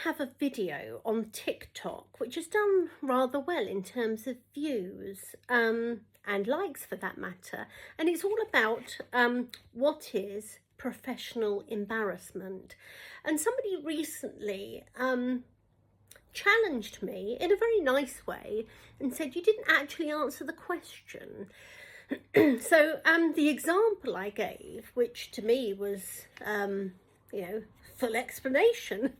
have a video on TikTok which has done rather well in terms of views and likes for that matter, and it's all about what is professional embarrassment. And somebody recently challenged me in a very nice way and said, you didn't actually answer the question. So the example I gave, which to me was full explanation,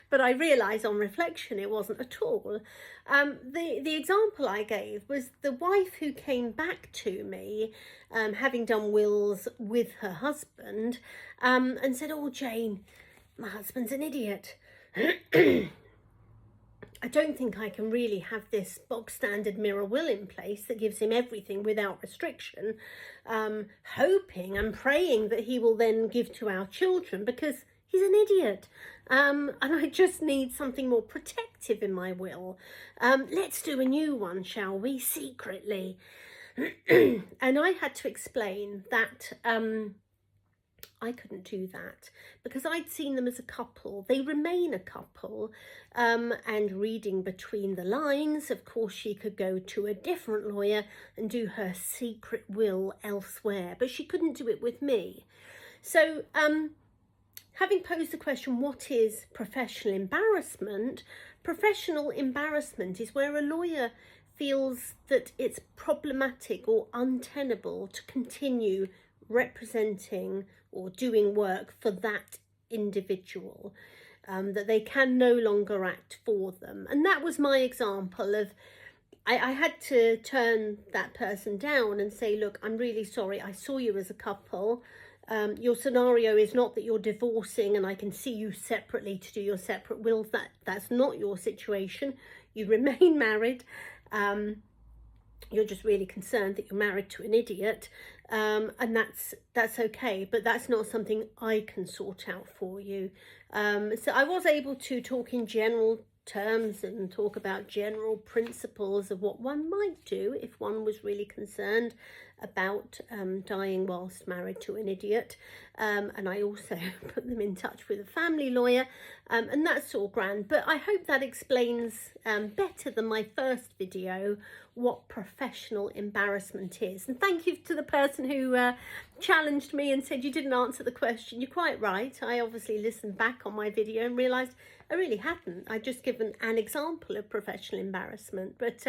but I realised on reflection it wasn't at all. The example I gave was the wife who came back to me, having done wills with her husband, and said, "Oh, Jane, my husband's an idiot." I don't think I can really have this bog standard mirror will in place that gives him everything without restriction, hoping and praying that he will then give to our children, because he's an idiot. And I just need something more protective in my will. Let's do a new one, shall we, secretly? And I had to explain that I couldn't do that because I'd seen them as a couple. They remain a couple, and reading between the lines, of course, she could go to a different lawyer and do her secret will elsewhere, but she couldn't do it with me. So having posed the question, what is professional embarrassment? Professional embarrassment is where a lawyer feels that it's problematic or untenable to continue representing or doing work for that individual, that they can no longer act for them. And that was my example of, I had to turn that person down and say, look, I'm really sorry, I saw you as a couple. Your scenario is not that you're divorcing and I can see you separately to do your separate wills. That's not your situation. You remain married. You're just really concerned that you're married to an idiot, and that's okay, but that's not something I can sort out for you. So I was able to talk in general terms and talk about general principles of what one might do if one was really concerned about dying whilst married to an idiot, and I also put them in touch with a family lawyer, and that's all grand. But I hope that explains better than my first video what professional embarrassment is. And thank you to the person who challenged me and said you didn't answer the question. You're quite right. I obviously listened back on my video and realised I really hadn't. I'd just given an example of professional embarrassment. But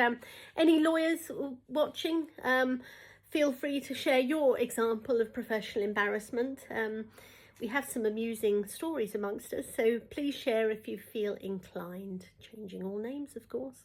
any lawyers watching, feel free to share your example of professional embarrassment. We have some amusing stories amongst us, so please share if you feel inclined. Changing all names, of course.